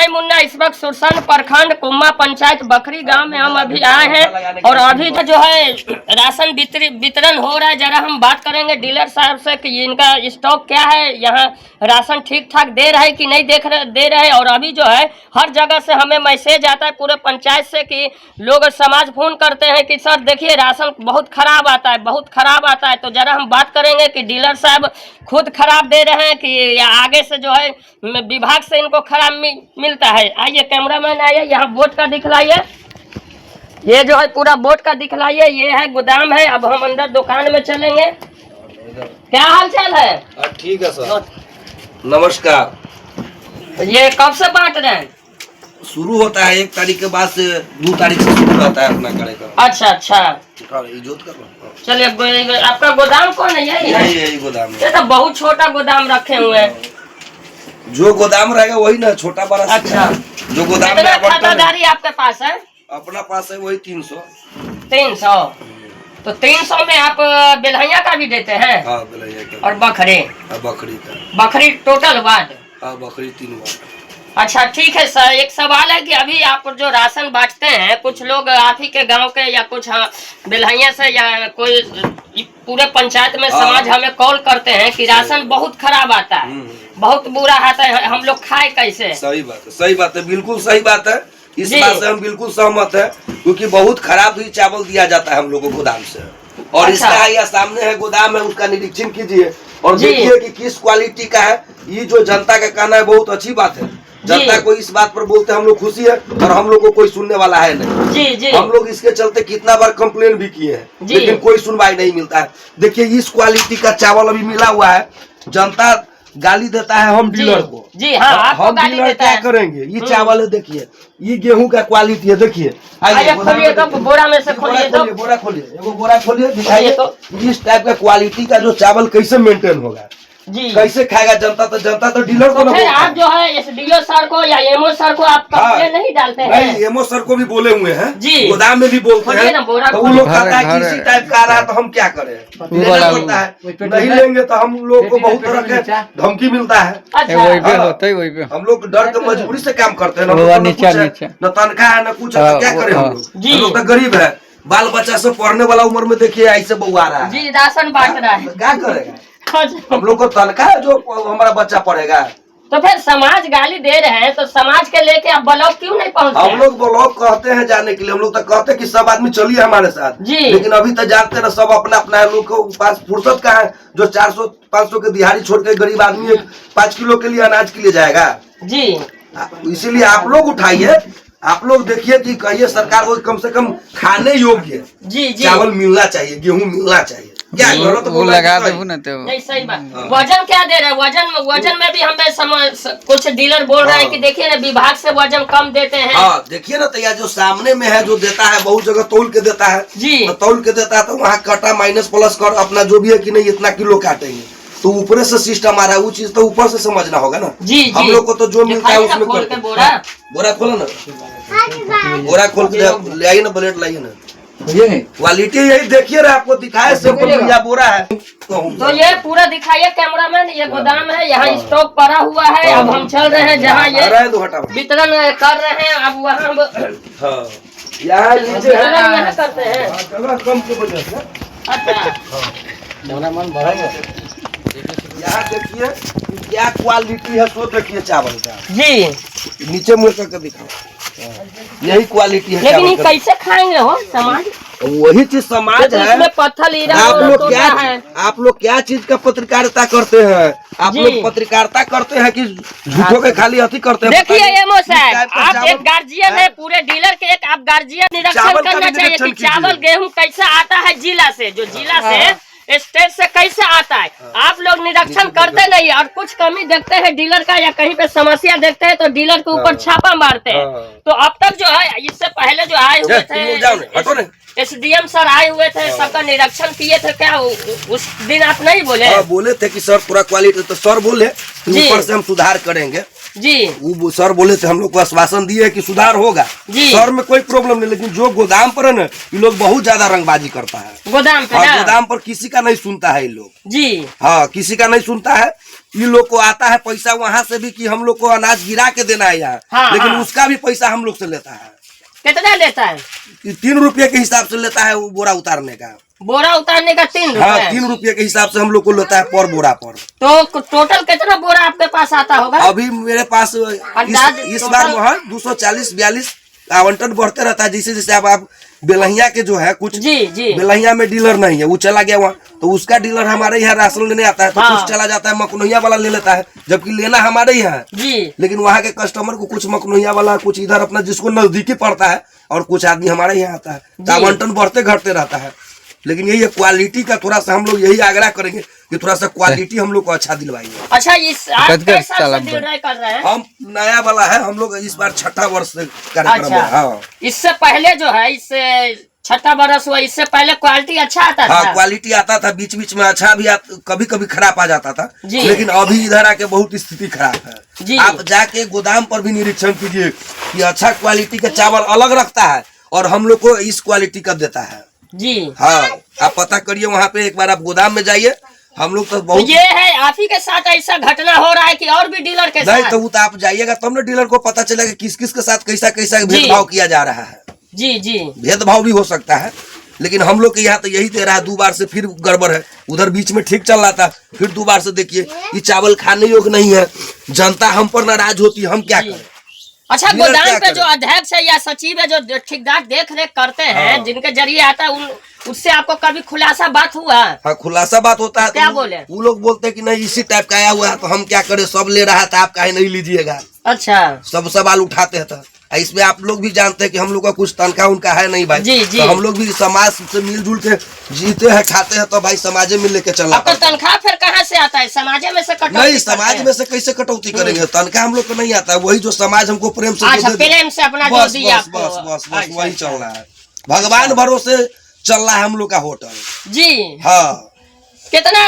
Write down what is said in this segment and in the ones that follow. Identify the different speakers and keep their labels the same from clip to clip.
Speaker 1: मैं मुन्ना इस वक्त सुरसन प्रखंड कुम्मा पंचायत बखरी गांव में हम अभी आए हैं और अभी जो है राशन वितरण हो रहा है। जरा हम बात करेंगे डीलर साहब से कि इनका स्टॉक क्या है, यहाँ राशन ठीक ठाक दे रहा है कि नहीं दे रहे हैं। और अभी जो है हर जगह से हमें मैसेज आता है पूरे पंचायत से कि लोग समाज फोन करते हैं कि सर देखिए राशन बहुत खराब आता है, बहुत खराब आता है। तो जरा हम बात करेंगे कि डीलर साहब खुद खराब दे रहे हैं कि या आगे से जो है विभाग से इनको खराब मिलता है। आइए कैमरामैन आइए, यहाँ बोर्ड का दिखलाइए, ये जो है पूरा बोर्ड का दिखलाइए। ये है गोदाम है। अब हम अंदर दुकान में चलेंगे। क्या हाल चाल है?
Speaker 2: ठीक है सर, नमस्कार।
Speaker 1: ये कब से बांट रहे हैं?
Speaker 2: शुरू होता है 1 तारीख के बाद से 2 तारीख से शुरू रहता है अपना कार्यक्रम।
Speaker 1: अच्छा अच्छा, चलिए आपका गोदाम कौन है? यही
Speaker 2: गोदाम है।
Speaker 1: ये तो बहुत छोटा गोदाम रखे हुए हैं।
Speaker 2: जो गोदाम रहेगा वही ना, छोटा बड़ा।
Speaker 1: अच्छा,
Speaker 2: जो गोदाम में
Speaker 1: खातादारी आपके पास है?
Speaker 2: अपना पास है वही 300।
Speaker 1: 300 तो 300 में आप बेलहैया का भी देते हैं?
Speaker 2: हाँ, बेलहैया का।
Speaker 1: और बकरी?
Speaker 2: बकरी का।
Speaker 1: बकरी टोटल वार्ड?
Speaker 2: हाँ, बकरी 3 वार्ड।
Speaker 1: अच्छा ठीक है सर, एक सवाल है कि अभी आप जो राशन बांटते हैं, कुछ लोग आप ही के गांव के या कुछ बेलहैया से या कोई पूरे पंचायत में समाज हमें कॉल करते हैं कि राशन बहुत खराब आता है, बहुत बुरा आता है, हम लोग खाए कैसे?
Speaker 2: सही बात है, सही बात है, बिल्कुल सही बात है। इस बात से हम बिल्कुल सहमत है, क्योंकि बहुत खराब ही चावल दिया जाता है हम लोगों को गोदाम से। और इसका यहाँ सामने है गोदाम है, उसका निरीक्षण कीजिए और देखिए कि किस क्वालिटी का है। ये जो जनता का कहना है बहुत अच्छी बात है। जनता को इस बात पर बोलते हम लोग खुशी है और हम लोग को कोई सुनने वाला है नहीं।
Speaker 1: जी।
Speaker 2: हम लोग इसके चलते कितना बार कंप्लेन भी किए हैं, लेकिन कोई सुनवाई नहीं मिलता है। देखिए इस क्वालिटी का चावल अभी मिला हुआ है, जनता गाली देता है हम डीलर को।
Speaker 1: जी हाँ,
Speaker 2: हम डीलर क्या करेंगे? ये चावल है, देखिए ये गेहूं का क्वालिटी है। देखिए
Speaker 1: खोलिए तो बोरा में से खोलिए, तो
Speaker 2: बोरा खोलिए, एगो बोरा खोलिए, दिखाइए तो इस टाइप का क्वालिटी का जो चावल कैसे मेंटेन होगा, जी कैसे खाएगा जनता? तो जनता तो डीलर को
Speaker 1: फिर आप जो है एसडीओ सर को या एमओ सर को आप कंप्लेन नहीं डालते हैं?
Speaker 2: नहीं, एमओ सर को भी बोले हुए हैं जी, गोदाम में भी बोलते हैं। तो वो लोग कहता है कि इसी टाइप का आ रहा है तो हम क्या करें? लेना पड़ता है, नहीं लेंगे तो हम लोग को बहुत तरह के धमकी मिलता है। हम लोग डर के मजबूरी से काम करते हैं, न तनख्वाह है न कुछ, क्या करें हम लोग? हम लोग तो गरीब है, बाल बच्चा सब पढ़ने वाला उम्र में देखिए ऐसे बउआ रहा है
Speaker 1: जी, राशन बांट रहा है,
Speaker 2: क्या करेगा? हम लोग को तनख्वाह है जो हमारा बच्चा पढ़ेगा।
Speaker 1: तो फिर समाज गाली दे रहे हैं तो समाज के लेके आप ब्लॉक क्यों नहीं पहुँचते?
Speaker 2: हम लोग ब्लॉक कहते हैं जाने के लिए, हम लोग तो कहते हैं कि सब आदमी चलिए हमारे साथ जी, लेकिन अभी तो जानते हैं सब अपना अपना लोग को पास फुर्सत का है। जो 400-500 के दिहाड़ी छोड़ के गरीब आदमी 5 किलो के लिए अनाज के लिए जाएगा जी। इसीलिए आप लोग उठाइए, आप लोग देखिए कि कहिए सरकार को कम से कम खाने योग्य जी चावल मिलना चाहिए, गेहूं मिलना चाहिए। क्या तो वो लगा दे ना, तो
Speaker 1: नहीं सही बात। वजन क्या दे रहे हैं? वजन में भी हमें कुछ डीलर बोल रहे हैं कि देखिए ना विभाग से वजन कम देते हैं।
Speaker 2: हाँ देखिए ना, तो यह जो सामने में है जो देता है, बहुत जगह तौल के देता है जी, तौल के देता है तो वहाँ काटा माइनस प्लस कर अपना जो भी है कि नहीं इतना किलो काटेंगे, तो ऊपर से सिस्टम आ रहा है, वो चीज तो ऊपर से समझना होगा ना जी। हम लोग को तो जो मिलता है उसमें करते। बोरा खोलो ना, बोरा खोल के ले आइए ना, ब्लेड लाइए ना, क्वालिटी यही देखिए रहा, आपको दिखाए से बोरा है
Speaker 1: तो ये पूरा दिखाइए कैमरामैन। ये गोदाम है, यहाँ स्टॉक पड़ा हुआ है। अब हम चल रहे हैं जहाँ ये वितरण कर रहे हैं, अब वहाँ यहाँ करते हैं। अच्छा,
Speaker 2: यहाँ देखिए क्या क्वालिटी है, सो देखिए चावल का
Speaker 1: जी,
Speaker 2: नीचे मुड़ करके दिखाओ, यही क्वालिटी है।
Speaker 1: लेकिन ये कैसे खाएंगे हो समाज?
Speaker 2: वही चीज समाज है।
Speaker 1: इसमें पत्थर
Speaker 2: आप लोग क्या चीज का पत्रकारिता करते हैं? आप लोग पत्रकारिता करते हैं कि झूठों के खाली अति करते हैं?
Speaker 1: देखिए एमओ साहब, आप एक गार्जियन है पूरे डीलर के, एक आप गार्जियन निरीक्षण करना चाहिए कि चावल गेहूं कैसे आता है जिला से, जो जिला से स्टेट से कैसे आता है। आप लोग निरीक्षण करते नहीं और कुछ कमी देखते हैं डीलर का या कहीं पे समस्या देखते हैं तो डीलर के ऊपर छापा मारते हैं। तो अब तक जो है, इससे पहले जो आए हुए थे एसडीएम सर आए हुए थे, सबका निरीक्षण किए थे, क्या उस दिन आप नहीं बोले?
Speaker 2: बोले थे कि सर पूरा क्वालिटी, तो सर बोले ऊपर से हम सुधार करेंगे।
Speaker 1: जी।
Speaker 2: वो सर बोले थे, हम लोग को आश्वासन दिए कि सुधार होगा
Speaker 1: जी।
Speaker 2: सर में कोई प्रॉब्लम नहीं, लेकिन जो गोदाम पर है ना, ये लोग बहुत ज्यादा रंगबाजी करता है
Speaker 1: गोदाम पे
Speaker 2: हाँ,
Speaker 1: ना?
Speaker 2: गोदाम पर किसी का नहीं सुनता है ये लोग
Speaker 1: जी।
Speaker 2: हाँ, किसी का नहीं सुनता है। ये लोग को आता है पैसा वहाँ से भी कि हम लोग को अनाज गिरा के देना है यहाँ,
Speaker 1: हाँ,
Speaker 2: लेकिन
Speaker 1: हाँ।
Speaker 2: उसका भी पैसा हम लोग से लेता है।
Speaker 1: कितना लेता है?
Speaker 2: 3 रुपये के हिसाब से लेता है वो बोरा उतारने का।
Speaker 1: बोरा उतारने का 3
Speaker 2: हाँ,
Speaker 1: रुपए?
Speaker 2: 3 रुपये के हिसाब से हम लोग को लेता है पर बोरा पर।
Speaker 1: तो टोटल कितना बोरा आपके पास आता होगा?
Speaker 2: अभी मेरे पास इस बार जो है 240-42 आवंटन बढ़ते रहता है। जैसे जैसे आप बेलहिया के जो है कुछ
Speaker 1: जी जी।
Speaker 2: बेलहिया में डीलर नहीं है, वो चला गया वहाँ, तो उसका डीलर हमारे यहाँ राशन लेने आता है, तो
Speaker 1: हाँ।
Speaker 2: कुछ चला जाता है मकनोहिया वाला ले लेता है, जबकि लेना हमारे ही है
Speaker 1: जी।
Speaker 2: लेकिन वहाँ के कस्टमर को कुछ मकनोहिया वाला, कुछ इधर अपना जिसको नजदीकी पड़ता है, और कुछ आदमी हमारे यहाँ आता है, तो आवंटन बढ़ते घटते रहता है। लेकिन यही क्वालिटी का थोड़ा सा हम लोग यही आग्रह करेंगे कि थोड़ा सा क्वालिटी हम लोग को अच्छा दिलवाइए।
Speaker 1: अच्छा, इस आप कैसे साल से डील कर रहे हैं?
Speaker 2: हम नया वाला है, हम लोग इस बार 6ठा वर्ष से कार्यक्रम है।
Speaker 1: अच्छा।
Speaker 2: हाँ,
Speaker 1: इससे पहले जो है, इससे 6ठा बरस हुआ, इससे पहले क्वालिटी अच्छा आता था?
Speaker 2: हाँ, क्वालिटी आता था, बीच बीच में अच्छा भी कभी कभी खराब आ जाता था,
Speaker 1: जी।
Speaker 2: लेकिन अभी इधर आके बहुत स्थिति खराब है
Speaker 1: जी।
Speaker 2: आप जाके गोदाम पर भी निरीक्षण कीजिए कि अच्छा क्वालिटी का चावल अलग रखता है और हम लोग को इस क्वालिटी का देता है
Speaker 1: जी।
Speaker 2: हाँ, आप पता करिए वहाँ पे, एक बार आप गोदाम में जाइए। हम लोग तो
Speaker 1: तो
Speaker 2: बहुत
Speaker 1: ये है, आप ही के साथ ऐसा घटना हो रहा है कि और भी डीलर के
Speaker 2: नहीं,
Speaker 1: साथ?
Speaker 2: तो वो तो आप जाइएगा तब ना डीलर को पता चलेगा किस किस के साथ कैसा कैसा भेदभाव किया जा रहा है।
Speaker 1: जी जी।
Speaker 2: भेदभाव भी हो सकता है, लेकिन हम लोग के यहाँ तो यही दे रहा है। 2 बार से फिर गड़बड़ है, उधर बीच में ठीक चल रहा था, फिर 2 बार से देखिए ये चावल खाने योग्य नहीं है। जनता हम पर नाराज होती है, हम क्या करें?
Speaker 1: अच्छा,
Speaker 2: डीलर
Speaker 1: गोदाम
Speaker 2: क्या
Speaker 1: पे
Speaker 2: करे?
Speaker 1: जो अध्यक्ष है या सचिव है, जो ठेकेदार देख रेख करते हैं,
Speaker 2: हाँ।
Speaker 1: जिनके जरिए आता है, उससे आपको कभी खुलासा बात हुआ?
Speaker 2: हाँ, खुलासा बात होता है।
Speaker 1: क्या
Speaker 2: तो
Speaker 1: बोले?
Speaker 2: वो लोग बोलते हैं कि नहीं इसी टाइप का आया हुआ है, तो हम क्या करें, सब ले रहा था, आप काहे नहीं लीजिएगा?
Speaker 1: अच्छा।
Speaker 2: सब सवाल उठाते हैं। तो इसमें आप लोग भी जानते हैं कि हम लोग का कुछ तनख्वाह उनका है नहीं भाई।
Speaker 1: जी, जी।
Speaker 2: तो हम लोग भी समाज से मिलजुल के जीते हैं, खाते हैं, तो भाई समाजे में लेके चलना
Speaker 1: आपका
Speaker 2: पड़ता है।
Speaker 1: तनख्वाह फिर कहाँ से आता है? समाजे में से कटौती
Speaker 2: नहीं,
Speaker 1: करते
Speaker 2: समाज
Speaker 1: हैं?
Speaker 2: में से कैसे कटौती करेंगे? तनख्वाह हम लोग को नहीं आता है, वही जो समाज हमको प्रेम से
Speaker 1: अच्छा,
Speaker 2: जो दे दे।
Speaker 1: प्रेम से अपना जो
Speaker 2: बस
Speaker 1: दिया
Speaker 2: बस
Speaker 1: आपको।
Speaker 2: बस बस बस
Speaker 1: अच्छा,
Speaker 2: वही
Speaker 1: अच्छा।
Speaker 2: चल रहा है। भगवान भरोसे चल रहा है हम लोग का होटल।
Speaker 1: जी।
Speaker 2: हाँ,
Speaker 1: कितना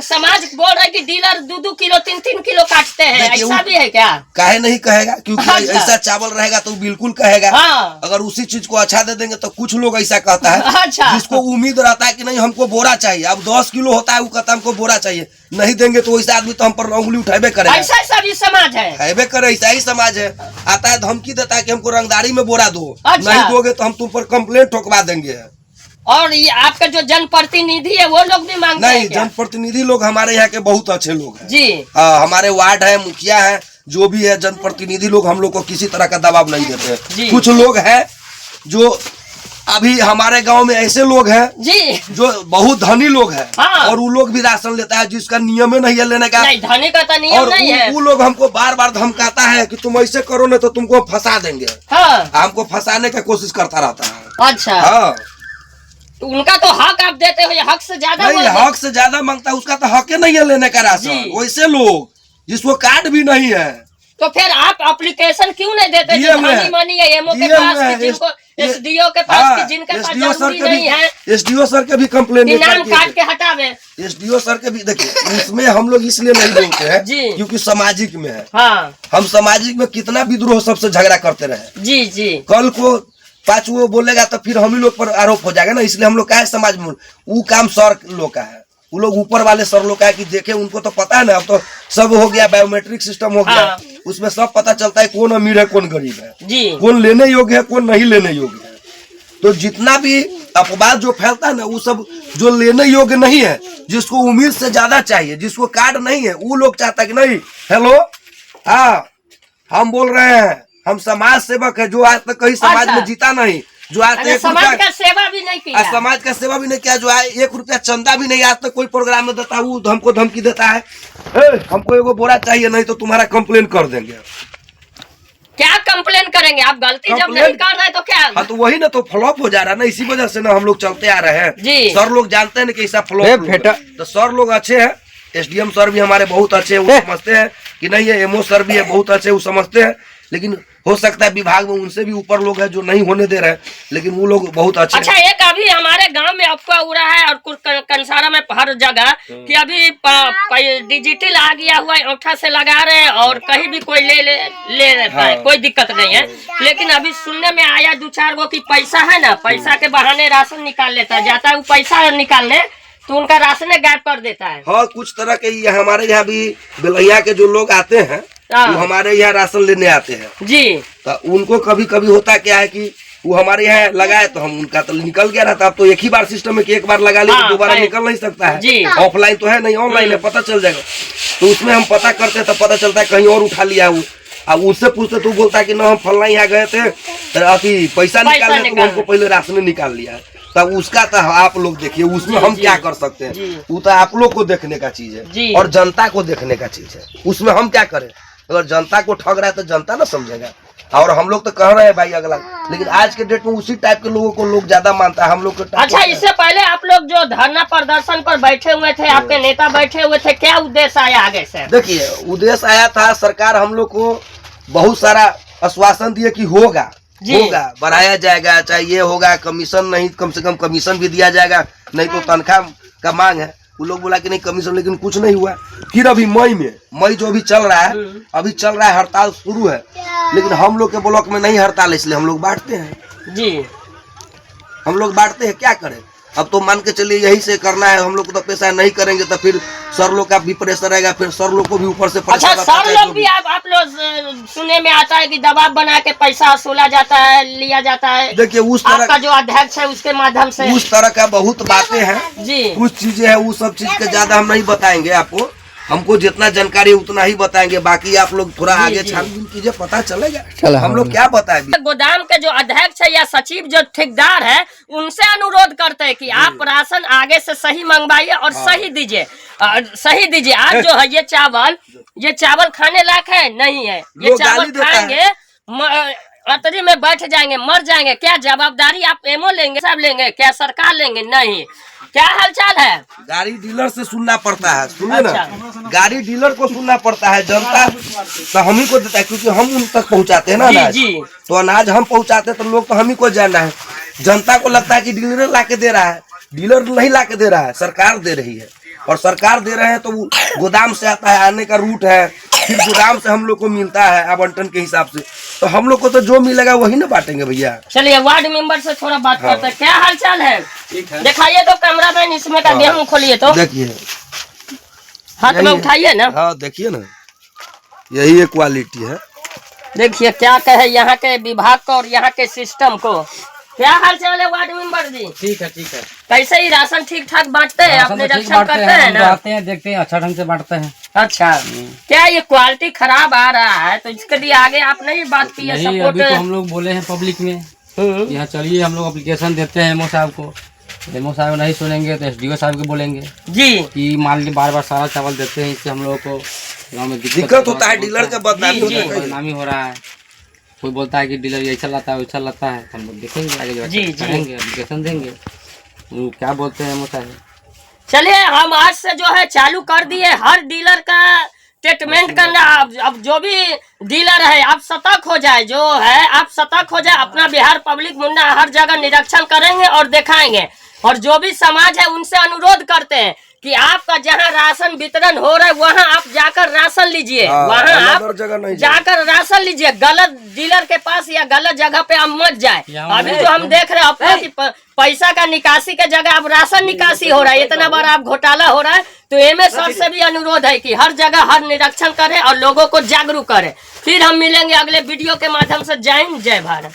Speaker 1: समाज बोल रहा है कि डीलर 2-2 किलो 3-3 किलो काटते हैं,
Speaker 2: देखिए,
Speaker 1: ऐसा भी है क्या?
Speaker 2: काहे नहीं कहेगा? क्योंकि
Speaker 1: अच्छा।
Speaker 2: ऐसा चावल रहेगा तो बिल्कुल कहेगा।
Speaker 1: हाँ।
Speaker 2: अगर उसी चीज को अच्छा दे देंगे तो कुछ लोग ऐसा कहता है,
Speaker 1: अच्छा।
Speaker 2: जिसको उम्मीद रहता है कि नहीं हमको बोरा चाहिए। अब 10 किलो होता है, वो कहता है हमको बोरा चाहिए, नहीं देंगे तो वैसा आदमी तो हम पर उंगली उठाबे करेगा।
Speaker 1: ऐसा भी समाज है?
Speaker 2: हैबे करे, ऐसा ही समाज है। आता है धमकी देता है कि हमको रंगदारी में बोरा दो,
Speaker 1: अच्छा।
Speaker 2: नहीं दोगे तो हम तुम पर कंप्लेंट ठोकवा देंगे।
Speaker 1: और ये आपका जो जनप्रतिनिधि है, वो लोग भी मांगते
Speaker 2: नहीं,
Speaker 1: हैं क्या?
Speaker 2: जनप्रतिनिधि लोग हमारे यहाँ के बहुत अच्छे लोग हैं।
Speaker 1: जी।
Speaker 2: हाँ, हमारे वार्ड है, मुखिया है, जो भी है जनप्रतिनिधि लोग हम लोग को किसी तरह का दबाव नहीं देते
Speaker 1: जी।
Speaker 2: हैं। कुछ लोग हैं जो अभी हमारे गांव में ऐसे लोग हैं
Speaker 1: जी।
Speaker 2: जो बहुत धनी लोग हैं,
Speaker 1: हाँ।
Speaker 2: और वो लोग भी राशन लेता है जिसका नियम ही नहीं है लेने का।
Speaker 1: नहीं, धनी का तो नियम
Speaker 2: और
Speaker 1: नहीं है।
Speaker 2: वो लोग हमको बार बार धमकाता है कि तुम ऐसे करो ना तो तुमको फंसा देंगे।
Speaker 1: हाँ।
Speaker 2: हमको फंसाने का कोशिश करता रहता है।
Speaker 1: अच्छा।
Speaker 2: हाँ,
Speaker 1: तो उनका तो हक आप देते हो, हक से ज्यादा
Speaker 2: नहीं, हक से ज्यादा मांगता है, उसका तो हक ही नहीं है लेने का राशन।
Speaker 1: जी।
Speaker 2: वैसे लोग जिसको कार्ड भी नहीं है,
Speaker 1: तो फिर आप एप्लीकेशन क्यों नहीं देते?
Speaker 2: दिए
Speaker 1: जो
Speaker 2: हुए
Speaker 1: धनी
Speaker 2: हैं।
Speaker 1: मनी है, एमओ के
Speaker 2: दिए
Speaker 1: पास
Speaker 2: हुए
Speaker 1: कि
Speaker 2: हैं।
Speaker 1: जिनको
Speaker 2: ये-
Speaker 1: एसडीओ के पास
Speaker 2: हाँ,
Speaker 1: कि जिनके पास
Speaker 2: SDO सर
Speaker 1: जरूरी
Speaker 2: के
Speaker 1: नहीं है
Speaker 2: भी, SDO सर के भी कंप्लेन
Speaker 1: कि नाम काट के हटावे।
Speaker 2: SDO सर के भी देखिए, इसमें हम लोग इसलिए नहीं बोलते हैं
Speaker 1: जी।
Speaker 2: क्योंकि सामाजिक में है।
Speaker 1: हाँ।
Speaker 2: हम सामाजिक में कितना विद्रोह सबसे झगड़ा करते रहे।
Speaker 1: जी जी।
Speaker 2: कल को 5 वो बोलेगा तो फिर हम ही लोग पर आरोप हो जाएगा ना, इसलिए हम लोग का है समाज में वो काम सर लोग का है, वो लोग ऊपर वाले सर लोग का है कि देखे, उनको तो पता है ना, अब तो सब हो गया, बायोमेट्रिक सिस्टम हो गया।
Speaker 1: हाँ।
Speaker 2: उसमें सब पता चलता है कौन अमीर है कौन गरीब है,
Speaker 1: जी।
Speaker 2: कौन लेने योग्य है कौन नहीं लेने योग्य है। तो जितना भी अपवाद जो फैलता है ना, वो सब जो लेने योग्य नहीं है, जिसको उम्मीद से ज्यादा चाहिए, जिसको कार्ड नहीं है, वो लोग चाहता है कि नहीं, हेलो, हाँ हम बोल रहे हैं, हम समाज सेवक है, जो आज तक कहीं समाज
Speaker 1: अच्छा।
Speaker 2: में जीता नहीं, जो आज तक
Speaker 1: अरे
Speaker 2: 1
Speaker 1: समाज
Speaker 2: रुपया
Speaker 1: का सेवा भी नहीं किया।
Speaker 2: समाज का सेवा भी नहीं किया, जो है 1 रुपया चंदा भी नहीं आज तक कोई प्रोग्राम में देता, वो हमको धमकी देता है, हमको एगो बोरा चाहिए, नहीं तो तुम्हारा कंप्लेन कर देंगे।
Speaker 1: क्या कंप्लेन करेंगे? आप गलती जब
Speaker 2: कंप्लेन-
Speaker 1: नहीं कर रहे तो क्या?
Speaker 2: हाँ, तो वही ना, तो फ्लॉप हो जा रहा है ना, इसी वजह से ना हम लोग चलते आ रहे हैं।
Speaker 1: जी।
Speaker 2: सर लोग जानते हैं ना कि ऐसा फ्लॉप होगा। तो सर लोग अच्छे हैं, SDM सर भी हमारे बहुत अच्छे हैं, वो समझते हैं कि नहीं, ये MO सर भी है बहुत अच्छे, वो समझते हैं लेकिन हो सकता है विभाग में उनसे भी ऊपर लोग हैं जो नहीं होने दे रहे हैं, लेकिन वो लोग बहुत अच्छे
Speaker 1: अच्छा एक अभी हमारे गांव में अफवाह उड़ा है और कुछ कंसारा में हर जगह कि अभी डिजिटल आ गया हुआ है, अंगूठा से लगा रहे हैं और कहीं भी कोई ले लेता है, कोई दिक्कत नहीं है। लेकिन अभी सुनने में आया 2-4 गो की पैसा है ना, पैसा के बहाने राशन निकाल लेता है, जाता है वो पैसा निकालने तो उनका राशन गायब कर देता है।
Speaker 2: हाँ, कुछ तरह के ये हमारे यहाँ भी बेलैया के जो लोग आते हैं वो हमारे यहाँ राशन लेने आते हैं
Speaker 1: जी।
Speaker 2: तो उनको कभी कभी होता क्या है कि वो हमारे यहाँ लगाए तो हम उनका तो निकल गया रहता। अब तो एक ही बार सिस्टम है कि एक बार लगा ले तो दोबारा निकल नहीं सकता है। ऑफलाइन तो है नहीं, ऑनलाइन है, पता चल जाएगा। तो उसमें हम पता करते हैं तो पता चलता है कहीं और उठा लिया वो। अब उससे पूछते तो बोलता है कि ना हम फलना यहाँ गए थे तो अभी पैसा निकालने तो हमको पहले राशन निकाल लिया है। तब उसका तो आप लोग देखिए, उसमें हम क्या कर सकते हैं, वो तो आप लोग को देखने का चीज है और जनता को देखने का चीज है। उसमें हम क्या करें? अगर जनता को ठग रहा है तो जनता ना समझेगा। और हम लोग तो कह रहे हैं भाई अगला, लेकिन आज के डेट में उसी टाइप के लोगों को लोग ज्यादा मानता है। हम लोग
Speaker 1: अच्छा, इससे पहले आप लोग जो धरना प्रदर्शन पर बैठे हुए थे, आपके नेता बैठे हुए थे, क्या उद्देश्य आया आगे से?
Speaker 2: देखिए, उद्देश्य आया था, सरकार हम लोग को बहुत सारा आश्वासन दिए कि होगा बढ़ाया जाएगा, चाहे ये होगा, कमीशन नहीं, कम से कम कमीशन भी दिया जाएगा, नहीं तो तनख्वाह का मांग है। वो लोग बोला कि नहीं कमीशन, लेकिन कुछ नहीं हुआ। फिर अभी मई जो अभी चल रहा है, अभी चल रहा है, हड़ताल शुरू है, लेकिन हम लोग के ब्लॉक में नहीं हड़ताल, इसलिए हम लोग बांटते हैं
Speaker 1: जी।
Speaker 2: हम लोग बांटते हैं, क्या करें? अब तो मान के चलिए यही से करना है। हम लोग को तो पैसा नहीं करेंगे तो फिर सर लोग का भी प्रेशर रहेगा, फिर सर लोग को भी ऊपर से
Speaker 1: अच्छा, सर लोग भी आप लोग सुनने में आता है कि दबाव बना के पैसा वसूला जाता है, लिया जाता है।
Speaker 2: देखिए, उस तरह
Speaker 1: का जो अध्यक्ष है उसके माध्यम से
Speaker 2: उस तरह का बहुत बातें हैं
Speaker 1: जी।
Speaker 2: कुछ चीजें हैं, वो सब चीज के ज्यादा हम नहीं बताएंगे आपको। हमको जितना जानकारी उतना ही बताएंगे, बाकी आप लोग थोड़ा आगे छानबीन कीजिए, पता चलेगा हम लोग क्या बताएंगे।
Speaker 1: गोदाम के जो अध्यक्ष है या सचिव जो ठेकेदार है, उनसे अनुरोध करते हैं कि आप राशन आगे से सही मंगवाइए और सही दीजिए, सही दीजिए। आज जो है ये चावल खाने लायक है नहीं है, ये चावल खाएंगे अतरी में बैठ जाएंगे, मर जाएंगे। क्या जवाबदारी आप एमओ लेंगे, सब लेंगे, क्या सरकार लेंगे? नहीं। क्या हालचाल है? गाड़ी
Speaker 2: डीलर से सुनना पड़ता है, सुनिए ना, गाड़ी डीलर को सुनना पड़ता है। जनता तो हम ही को देता है, क्योंकि हम उन तक पहुंचाते हैं ना अनाज। तो अनाज हम पहुंचाते हैं तो लोग तो हम ही को जाना है। जनता को लगता है कि डीलर ला के दे रहा है, डीलर नहीं ला के दे रहा है, सरकार दे रही है। और सरकार दे रहे हैं तो गोदाम से आता है, आने का रूट है, फिर गोदाम से हम लोग को मिलता है आवंटन के हिसाब से। तो हम लोग को तो जो मिलेगा वही ना बांटेंगे भैया।
Speaker 1: चलिए वार्ड मेंबर से थोड़ा बात करते हैं। क्या हाल चाल है? दिखाइए तो कैमरामैन, इसमें का गेहूँ खोलिए तो
Speaker 2: देखिए,
Speaker 1: हाथ में उठाइए ना।
Speaker 2: हाँ देखिए ना, यही एक क्वालिटी है।
Speaker 1: देखिए क्या कहे यहाँ के विभाग को और यहाँ के सिस्टम को। क्या हाल चाल है वार्ड मेंबर जी?
Speaker 3: ठीक है, ठीक है।
Speaker 1: कैसे ही राशन ठीक ठाक बांटते हैं, अपने रक्षा करते हैं ना?
Speaker 3: आते हैं, देखते हैं, अच्छा ढंग से बांटते हैं।
Speaker 1: अच्छा, क्या ये क्वालिटी खराब आ रहा है तो इसके लिए आगे आप नहीं बात की है?
Speaker 3: नहीं, अभी तो हम लोग बोले हैं पब्लिक में, यहाँ चलिए हम लोग एप्लीकेशन देते हैं एमओ साहब को। एमओ साहब नहीं सुनेंगे तो एसडीओ साहब को बोलेंगे
Speaker 1: जी
Speaker 3: कि मान लीजिए बार सारा चावल देते हैं, इससे हम लोगों को गाँव में
Speaker 2: दिक्कत होता है, डीलर का
Speaker 3: बदनामी हो रहा है। कोई बोलता है कि डीलर ऐसा लाता है वैसा लाता है, हम लोग देखेंगे आगे करेंगे, एप्लीकेशन देंगे, क्या बोलते हैं एमओ साहब।
Speaker 1: चलिए हम आज से जो है चालू कर दिए हर डीलर का स्टेटमेंट करना। अब जो भी डीलर है आप सतर्क हो जाए, जो है आप सतर्क हो जाए। अपना बिहार पब्लिक मुन्ना हर जगह निरीक्षण करेंगे और दिखाएंगे। और जो भी समाज है उनसे अनुरोध करते हैं कि आपका जहां राशन वितरण हो रहा है वहां आप जाकर राशन लीजिए, वहां आप जाकर राशन लीजिए। गलत डीलर के पास या गलत जगह पे आप मत जाए। अभी जो हम देख रहे हैं पैसा का निकासी के जगह अब राशन निकासी हो रहा है, इतना बार आप घोटाला हो रहा है। तो एमए सर से भी अनुरोध है कि हर जगह हर निरीक्षण करें और लोगों को जागरूक करें। फिर हम मिलेंगे अगले वीडियो के माध्यम से। जय हिंद, जय भारत।